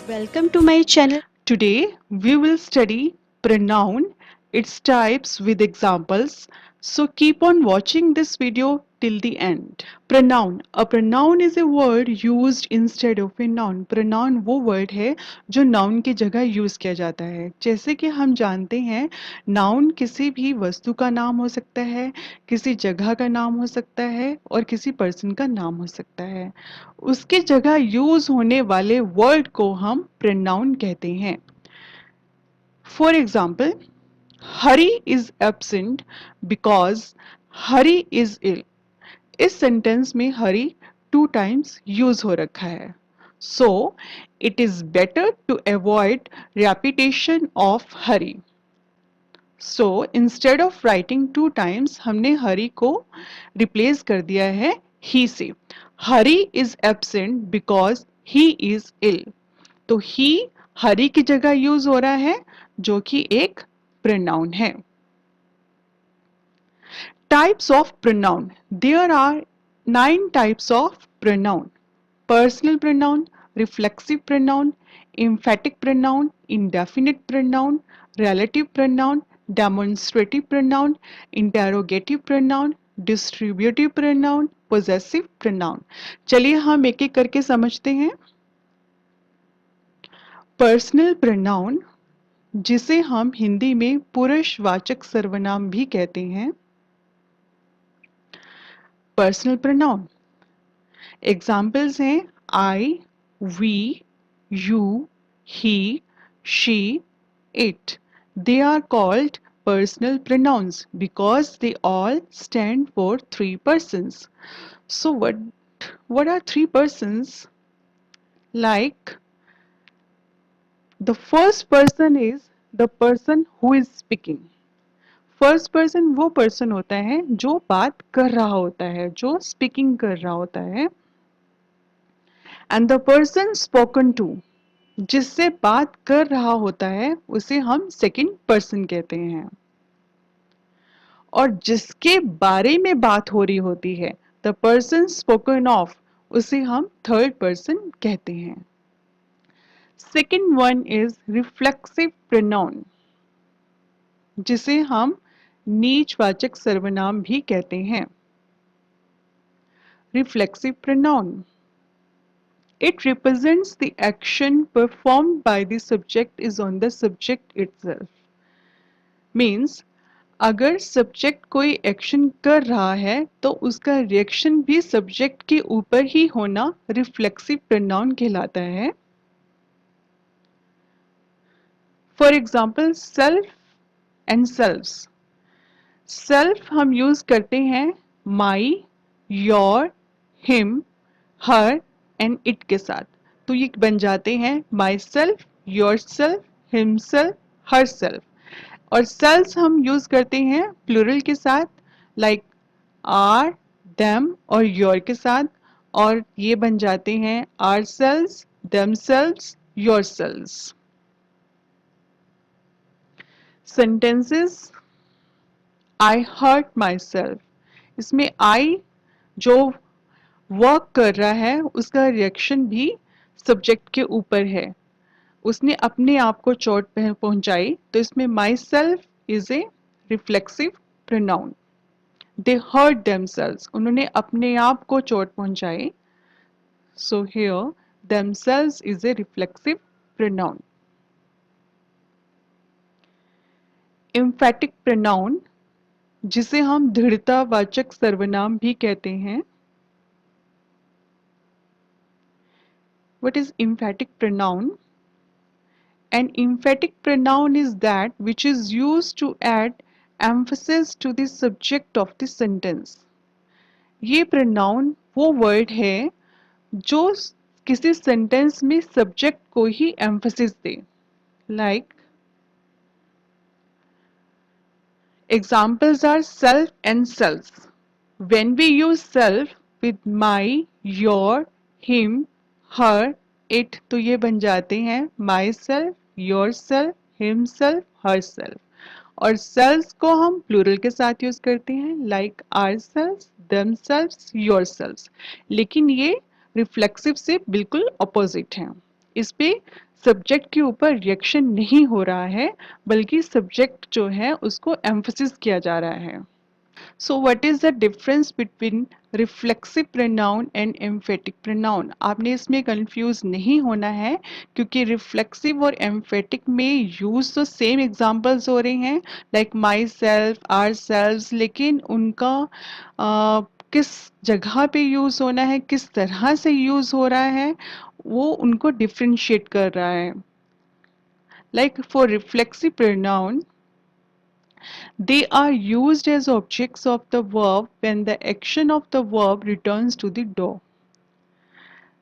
Welcome to my channel. Today we will study pronoun, its types with examples. So keep on watching this video till the end. Pronoun. A pronoun is a word used instead of a noun. Pronoun वो word है जो noun की जगह use किया जाता है. जैसे कि हम जानते हैं noun किसी भी वस्तु का नाम हो सकता है, किसी जगह का नाम हो सकता है और किसी पर्सन का नाम हो सकता है. उसके जगह यूज होने वाले वर्ड को हम pronoun कहते हैं. For example, Hari is absent because Hari is ill. इस सेंटेंस में हरी 2 times यूज हो रखा है. So it is better to avoid repetition of Hari. So instead of writing 2 times हमने हरी को रिप्लेस कर दिया है ही से. Hari is absent because he is ill. तो ही हरी की जगह यूज हो रहा है जो कि एक प्रोनाउन है. Types of pronoun. There are 9 types of pronoun. Personal pronoun, reflexive pronoun, emphatic pronoun, indefinite pronoun, relative pronoun, demonstrative pronoun, interrogative pronoun, distributive pronoun, possessive pronoun. चलिए हम एक एक करके समझते हैं. पर्सनल प्रोनाउन जिसे हम हिंदी में पुरुषवाचक सर्वनाम भी कहते हैं. पर्सनल प्रोनाउन एग्जाम्पल्स हैं I, we, you, he, she, it. They are called personal pronouns because they all stand for 3 persons. So what are 3 persons? Like the first person is the person who is speaking. First person वो person होता है जो बात कर रहा होता है, जो स्पीकिंग कर रहा होता है. And the person spoken to, जिससे बात कर रहा होता है उसे हम सेकंड पर्सन कहते हैं. और जिसके बारे में बात हो रही होती है, द पर्सन स्पोकन ऑफ, उसे हम थर्ड पर्सन कहते हैं. Second one is reflexive pronoun जिसे हम नीचवाचक सर्वनाम भी कहते हैं. Reflexive pronoun, it represents the action performed by the subject is on the subject itself. Means अगर सब्जेक्ट कोई एक्शन कर रहा है तो उसका रिएक्शन भी सब्जेक्ट के ऊपर ही होना रिफ्लेक्सिव प्रोनाउन कहलाता है. For example self and selves. Self हम यूज करते हैं my, your, him, her and it के साथ. तो ये बन जाते हैं my self, your self, him self, her self. और सेल्स हम यूज करते हैं प्लूरल के साथ, लाइक आर, देम और योर के साथ. और ये बन जाते हैं our sales, them sales, your selves. Sentences. I hurt my self. इसमें आई जो वर्क कर रहा है उसका रिएक्शन भी सब्जेक्ट के ऊपर है. उसने अपने आप को चोट पहुंचाई, तो इसमें myself is a reflexive pronoun. They hurt themselves, उन्होंने अपने आप को चोट पहुंचाई. So here themselves is a reflexive pronoun. Emphatic pronoun जिसे हम दृढ़तावाचक सर्वनाम भी कहते हैं. What is emphatic pronoun? An emphatic pronoun is that which is used to add emphasis to the subject of the sentence. ये pronoun वो word है जो किसी sentence में subject को ही emphasis they. Like examples are self and selves. When we use self with my, your, him, her, it, तो ये बन जाते हैं myself, yourself, himself, herself. और सेल्स को हम प्लूरल के साथ यूज करते हैं, like are sales, them sales, your sales. लेकिन ये रिफ्लेक्सिव से बिल्कुल अपोजिट है. इस पे सब्जेक्ट के ऊपर रिएक्शन नहीं हो रहा है, बल्कि सब्जेक्ट जो है उसको एम्फसिस किया जा रहा है। So what is the difference between reflexive pronoun and emphatic pronoun? आपने इसमें कंफ्यूज नहीं होना है, क्योंकि रिफ्लेक्सिव और एम्फेटिक में यूज तो सेम एग्जांपल्स हो रहे हैं, like myself, ourselves, लेकिन उनका किस जगह पे यूज होना है, किस तरह से यूज हो रहा है, वो उनको डिफ्रेंशिएट कर रहा है। Like for reflexive pronoun, they are used as objects of the verb when the action of the verb returns to the door.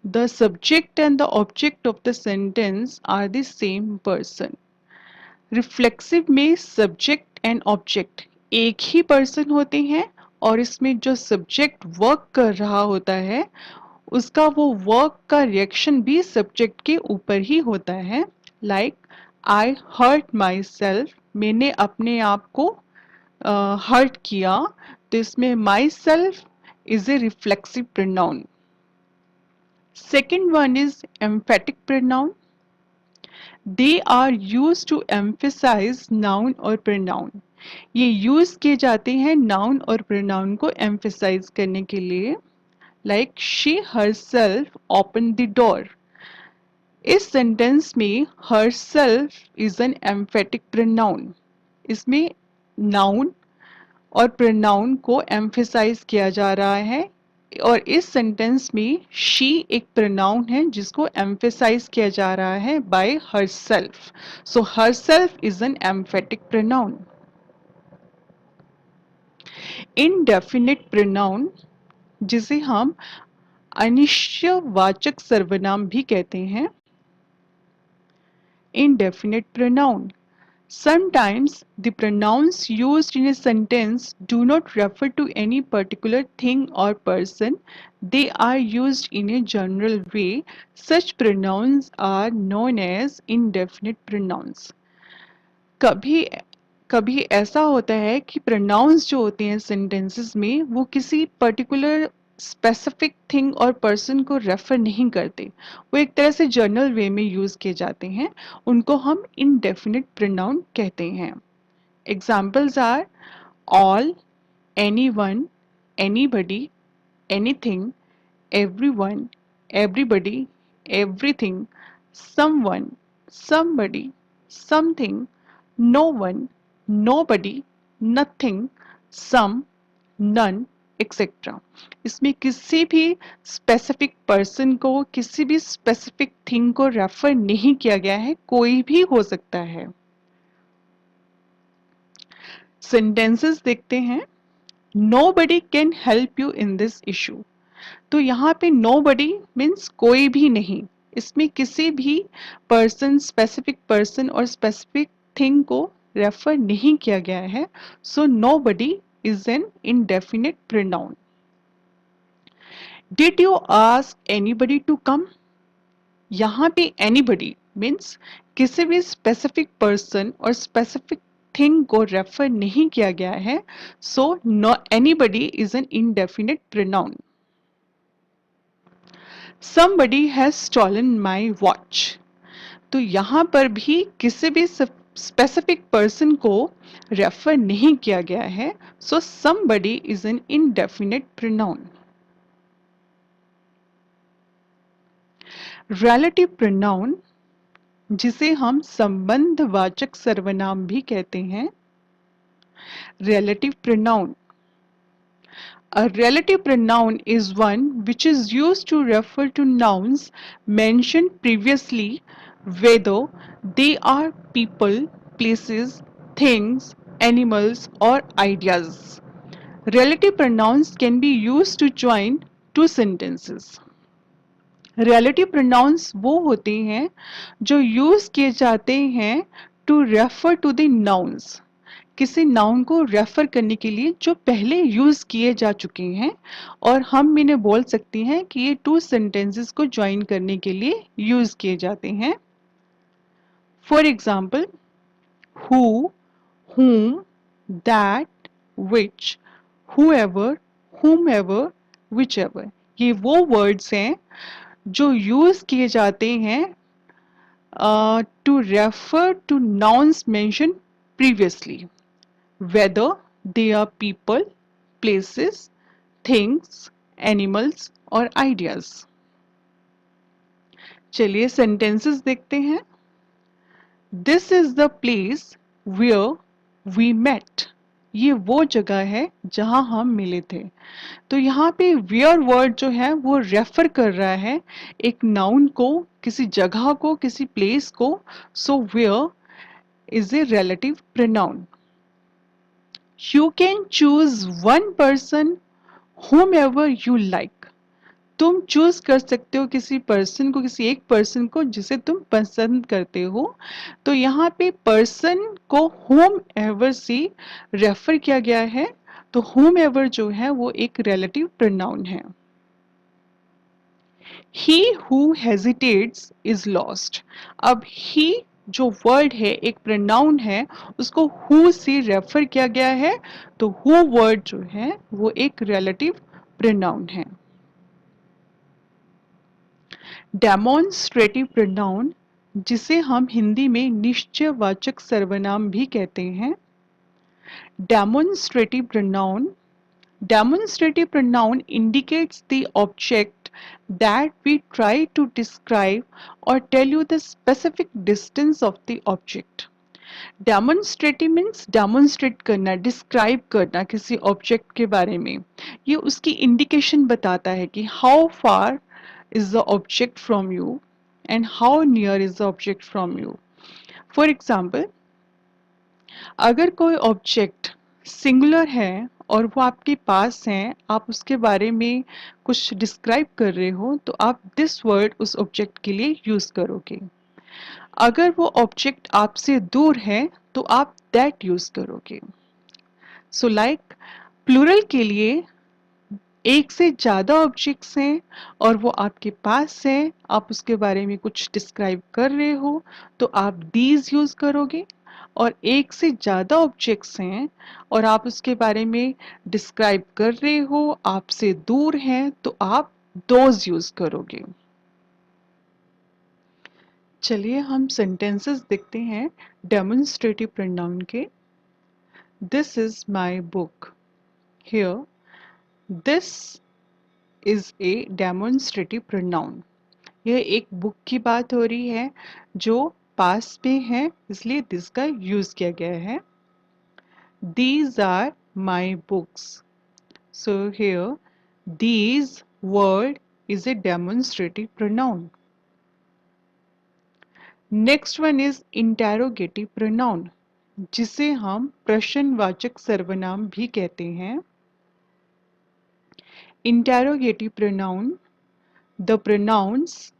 The subject and the object of the sentence are the same person. Reflexive में subject and object एक ही person होते हैं, और इसमें जो subject work कर रहा होता है उसका वो वर्क का रिएक्शन भी सब्जेक्ट के ऊपर ही होता है। Like I hurt my self, मैंने अपने आप को हर्ट किया, तो इसमें myself is a reflexive pronoun. Second one is emphatic pronoun. They are use to emphasize noun और प्रोनाउन। ये यूज किए जाते हैं नाउन और प्रोनाउन को एम्फेसाइज करने के लिए। Like she herself opened the door। इस सेंटेंस में herself is an emphatic pronoun. इसमें नाउन और प्रोनाउन को एम्फेसाइज किया जा रहा है, और इस सेंटेंस में शी एक प्रोनाउन है जिसको एम्फेसाइज किया जा रहा है by herself। So herself is an emphatic pronoun. Indefinite pronoun, जिसे हम अनिश्चयवाचक सर्वनाम भी कहते हैं। Indefinite pronoun. Sometimes the pronouns used in a sentence do not refer to any particular thing or person. They are used in a general way. Such pronouns are known as indefinite pronouns. कभी कभी ऐसा होता है कि pronounce जो होते हैं sentences में वो किसी पर्टिकुलर स्पेसिफिक थिंग और पर्सन को रेफर नहीं करते, वो एक तरह से जनरल वे में यूज किए जाते हैं, उनको हम इनडेफिनिट प्रोनाउन कहते हैं। Examples are all, anyone, anybody, anything, everyone, everybody, everything, someone, somebody, something, no one, nobody, nothing, some, none, etc. इसमें किसी भी स्पेसिफिक पर्सन को, किसी भी स्पेसिफिक थिंग को रेफर नहीं किया गया है, कोई भी हो सकता है। सेंटेंसेस देखते हैं। Nobody can help you in this issue। तो यहाँ पे nobody मीन्स कोई भी नहीं, इसमें किसी भी पर्सन, स्पेसिफिक पर्सन और स्पेसिफिक थिंग को रेफर नहीं किया गया है। सो nobody is an indefinite pronoun। Did you ask anybody to come? यहाँ पे anybody मीन्स किसी भी स्पेसिफिक पर्सन और स्पेसिफिक थिंग को रेफर नहीं किया गया है। So no anybody is an indefinite pronoun। Somebody has stolen my watch। तो यहाँ पर भी किसी भी स्पेसिफिक पर्सन को रेफर नहीं किया गया है। सो somebody is an indefinite pronoun। relative pronoun, जिसे हम संबंधवाचक सर्वनाम भी कहते हैं। relative pronoun, a relative pronoun is one which is used to refer to nouns mentioned previously, whether they are people, places, things, animals, or ideas. Relative pronouns can be used to join two sentences. Relative pronouns वो होते हैं जो use किए जाते हैं to refer to the nouns, किसी noun को refer करने के लिए जो पहले यूज किए जा चुके हैं, और हम इन्हें बोल सकते हैं कि ये टू सेंटेंसेस को ज्वाइन करने के लिए यूज किए जाते हैं। For example, who, whom, that, which, whoever, whomever, whichever, ये वो वर्ड्स हैं जो यूज किए जाते हैं to refer to nouns mentioned previously, whether they are people, places, things, animals or ideas. चलिए sentences देखते हैं. This is the place where we met. ये वो जगह है जहां हम मिले थे. तो यहाँ पे where वर्ड जो है वो रेफर कर रहा है एक नाउन को, किसी जगह को, किसी प्लेस को. सो where is a relative pronoun. You can choose one person whomever you like. तुम चूज कर सकते हो किसी पर्सन को, किसी एक पर्सन को जिसे तुम पसंद करते हो. तो यहाँ पे पर्सन को होम एवर से रेफर किया गया है. तो होम एवर जो है वो एक रिलेटिव प्रोनाउन है. He who hesitates is lost. अब he जो वर्ड है एक प्रोनाउन है, उसको who से रेफर किया गया है. तो who वर्ड जो है वो एक रिलेटिव प्रोनाउन है. डेमोन्स्ट्रेटिव प्रोनाउन, जिसे हम हिंदी में निश्चयवाचक सर्वनाम भी कहते हैं. Demonstrative pronoun. Demonstrative pronoun indicates the object that we try to describe or tell you the specific distance of the object. Demonstrative means demonstrate करना, describe करना किसी object के बारे में. ये उसकी indication बताता है कि how far is the object from you and how near is the object from you. For example, अगर कोई ऑब्जेक्ट सिंगुलर है और वो आपके पास है, आप उसके बारे में कुछ डिस्क्राइब कर रहे हो, तो आप दिस वर्ड उस ऑब्जेक्ट के लिए यूज करोगे. अगर वो ऑब्जेक्ट आपसे दूर है तो आप दैट यूज करोगे. सो लाइक प्लूरल के लिए एक से ज्यादा ऑब्जेक्ट्स हैं और वो आपके पास है, आप उसके बारे में कुछ डिस्क्राइब कर रहे हो, तो आप दीज यूज करोगे. और एक से ज्यादा ऑब्जेक्ट्स हैं और आप उसके बारे में डिस्क्राइब कर रहे हो, आपसे दूर हैं, तो आप दोज यूज करोगे. चलिए हम सेंटेंसेस देखते हैं डेमोन्स्ट्रेटिव प्रोनाउन के. This is my book. Here this is a demonstrative pronoun. यह एक बुक की बात हो रही है जो पास में है, इसलिए दिस का यूज किया गया है. These are my books. So here, these word is a demonstrative pronoun. Next one is interrogative pronoun, जिसे हम प्रश्नवाचक सर्वनाम भी कहते हैं. Interrogative pronoun, the pronouns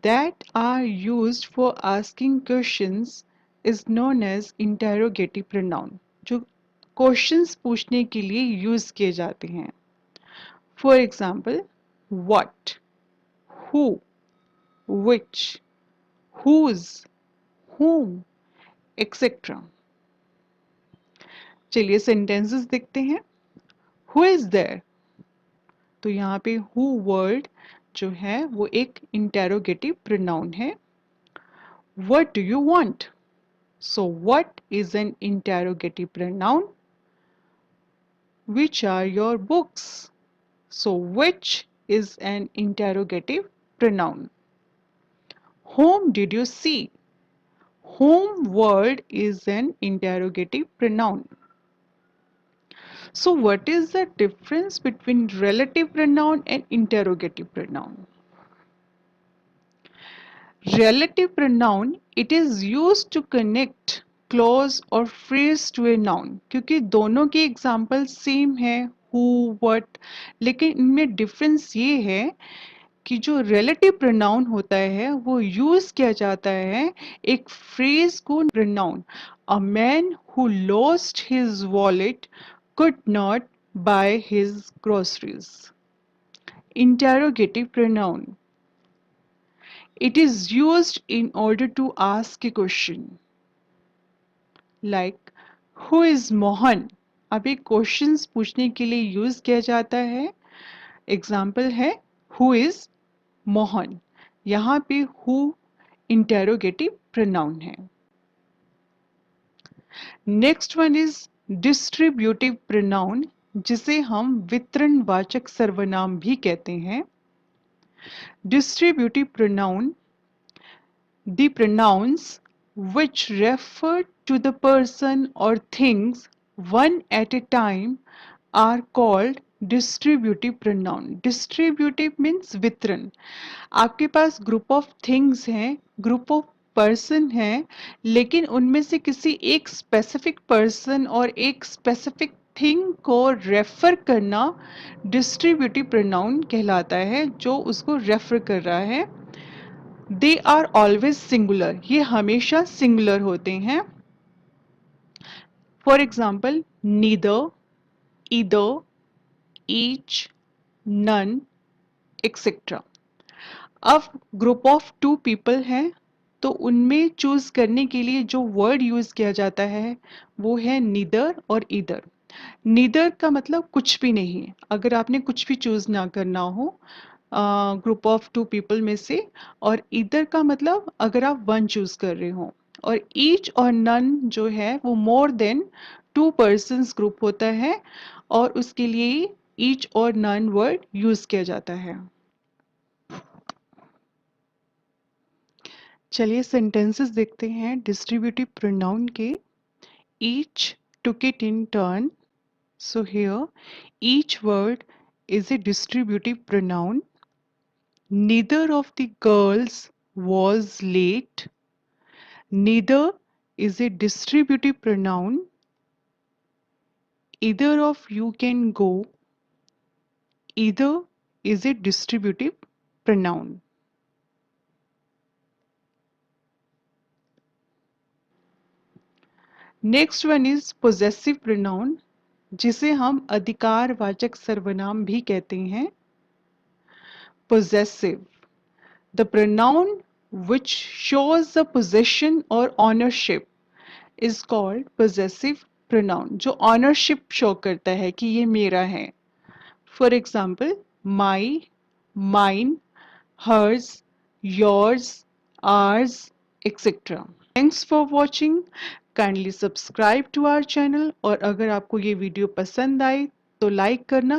that are used for asking questions is known as interrogative pronoun, जो questions पूछने के लिए यूज किए जाते हैं. For example, what, who, which, whose, whom, etcetera. चलिए सेंटेंसेस देखते हैं. Who is there. तो यहाँ पे हु वर्ड जो है वो एक इंटेरोगेटिव प्रोनाउन है. What do you want. So what is an interrogative pronoun. Which are your books? So which is an interrogative pronoun. Whom did you see? Whom word is an interrogative pronoun. So what is the difference between relative pronoun and interrogative pronoun? Relative pronoun, it is used to connect clause और phrase to a noun. क्योंकि दोनों के example same है, who, what, लेकिन इनमें difference ये है कि जो रिलेटिव प्रोनाउन होता है वो यूज किया जाता है एक फ्रेज को. Pronoun, a man who lost his wallet could not by his groceries. Interrogative pronoun, it is used in order to ask a question like who is Mohan. अब एक क्वेश्चंस पूछने के लिए यूज किया जाता है. एग्जाम्पल है who is मोहन. यहाँ पे who इंटेरोगेटिव प्रोनाउन है। Next one is distributive pronoun, जिसे हम वितरणवाचक सर्वनाम भी कहते हैं। Distributive pronoun, the pronouns which refer to the person or things one at a time are called distributive pronoun. Distributive means वितरण। आपके पास ग्रुप ऑफ थिंग्स हैं, ग्रुप ऑफ पर्सन हैं, लेकिन उनमें से किसी एक स्पेसिफिक पर्सन और एक स्पेसिफिक थिंग को रेफर करना डिस्ट्रीब्यूटिव प्रोनाउन कहलाता है, जो उसको रेफर कर रहा है। दे आर ऑलवेज सिंगुलर, ये हमेशा सिंगुलर होते हैं। For example neither, either, each, none, etcetera. अब ग्रुप ऑफ टू पीपल हैं, तो उनमें चूज करने के लिए जो वर्ड यूज किया जाता है वो है नीदर और ईदर। नीदर का मतलब कुछ भी नहीं, अगर आपने कुछ भी चूज ना करना हो ग्रुप ऑफ टू पीपल में से। और ईदर का मतलब अगर आप वन चूज कर रहे हो। और ईच और नन जो है वो more than to persons group होता है, और उसके लिए ईच और नन वर्ड यूज किया जाता है। चलिए सेंटेंसेस देखते हैं डिस्ट्रीब्यूटिव प्रोनाउन के। Each took it in turn. So here each word is a distributive pronoun. Neither of the girls was late. Neither is a distributive pronoun. Either of you can go. Either is a distributive pronoun. Next one is possessive pronoun, जिसे हम अधिकारवाचक सर्वनाम भी कहते हैं। Possessive, the pronoun which shows the possession or ownership is called possessive pronoun, जो ownership show करता है कि ये मेरा है। For example my, mine, hers, yours, ours, etc. Thanks for watching. Kindly subscribe to our channel, और अगर आपको ये वीडियो पसंद आए तो लाइक करना